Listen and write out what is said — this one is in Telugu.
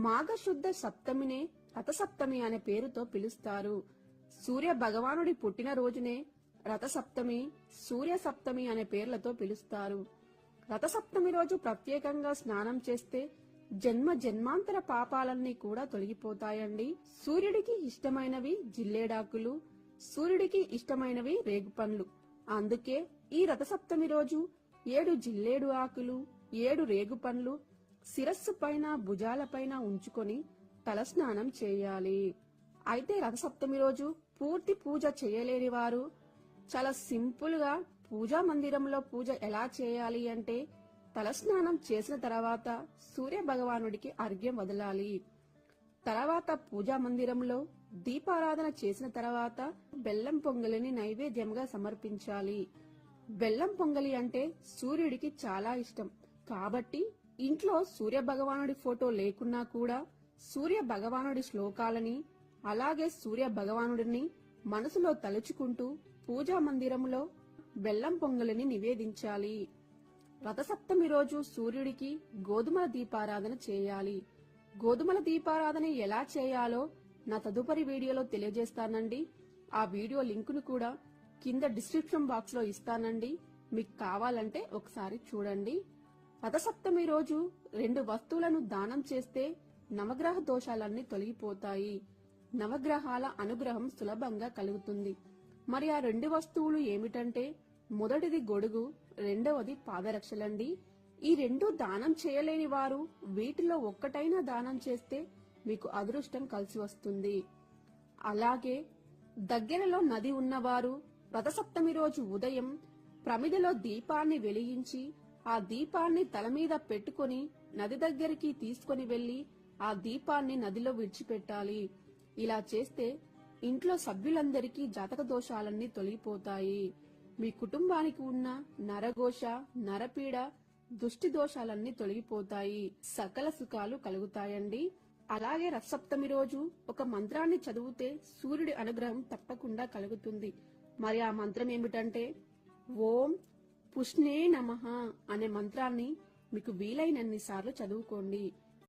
మాఘశుద్ధ సప్తమినే రథసప్తమి అనే పేరుతో పిలుస్తారు. సూర్య భగవానుడి పుట్టిన రోజునే రథసప్తమి, సూర్య సప్తమి అనే పేర్లతో పిలుస్తారు. రథసప్తమి రోజు ప్రత్యేకంగా స్నానం చేస్తే జన్మ జన్మాంతర పాపాలన్నీ కూడా తొలగిపోతాయండి. సూర్యుడికి ఇష్టమైనవి జిల్లేడాకులు, సూర్యుడికి ఇష్టమైనవి రేగుపండ్లు. అందుకే ఈ రథసప్తమి రోజు 7 జిల్లేడు ఆకులు, 7 రేగుపండ్లు శిరస్సు పైన భుజాలపైన ఉంచుకొని తలస్నానం చేయాలి. అయితే రథసప్తమి రోజు పూర్తి పూజ చేయలేని వారు చాలా సింపుల్ గా పూజా మందిరంలో పూజ ఎలా చేయాలి అంటే, తలస్నానం చేసిన తర్వాత సూర్య భగవానుడికి అర్ఘ్యం వదలాలి. తర్వాత పూజా మందిరంలో దీపారాధన చేసిన తర్వాత బెల్లం పొంగలిని నైవేద్యంగా సమర్పించాలి. బెల్లం పొంగలి అంటే సూర్యుడికి చాలా ఇష్టం కాబట్టి ఇంట్లో సూర్య భగవానుడి ఫోటో లేకున్నా కూడా సూర్య భగవానుడి శ్లోకాలని, అలాగే సూర్య భగవానుడిని మనసులో తలుచుకుంటూ పూజా మందిరంలో బెల్లం పొంగలిని నివేదించాలి. రథసప్తమి రోజు సూర్యుడికి గోధుమల దీపారాధన చేయాలి. గోధుమల దీపారాధన ఎలా చేయాలో నా తదుపరి వీడియోలో తెలియజేస్తానండి. ఆ వీడియో లింకును కూడా కింద డిస్క్రిప్షన్ బాక్స్ లో ఇస్తానండి. మీకు కావాలంటే ఒకసారి చూడండి. రథసప్తమి రోజు 2 వస్తువులను దానం చేస్తే నవగ్రహ దోషాలన్నీ తొలగిపోతాయి. నవగ్రహాల అనుగ్రహం సులభంగా కలుగుతుంది. మరి ఆ 2 వస్తువులు ఏమిటంటే, మొదటిది గొడుగు, రెండవది పాదరక్షలండి. ఈ 2 దానం చేయలేని వారు వీటిలో ఒక్కటైనా దానం చేస్తే మీకు అదృష్టం కలిసి వస్తుంది. అలాగే దగ్గరలో నది ఉన్నవారు రథసప్తమి రోజు ఉదయం ప్రమిదలో దీపాన్ని వెలిగించి ఆ దీపాన్ని తల మీద పెట్టుకుని నది దగ్గరికి తీసుకుని వెళ్లి ఆ దీపాన్ని నదిలో విడిచిపెట్టాలి. ఇలా చేస్తే ఇంట్లో సభ్యులందరికీ జాతక దోషాలన్నీ తొలగిపోతాయి. మీ కుటుంబానికి ఉన్న నరఘోష, నరపీడ, దుష్టి దోషాలన్నీ తొలగిపోతాయి. సకల సుఖాలు కలుగుతాయండి. అలాగే రథసప్తమి రోజు ఒక మంత్రాన్ని చదివితే సూర్యుడి అనుగ్రహం తప్పకుండా కలుగుతుంది. మరి ఆ మంత్రం ఏమిటంటే, ఓం పుష్ణే నమః అనే మంత్రాన్ని మీకు వీలైనన్ని సార్లు చదువుకోండి.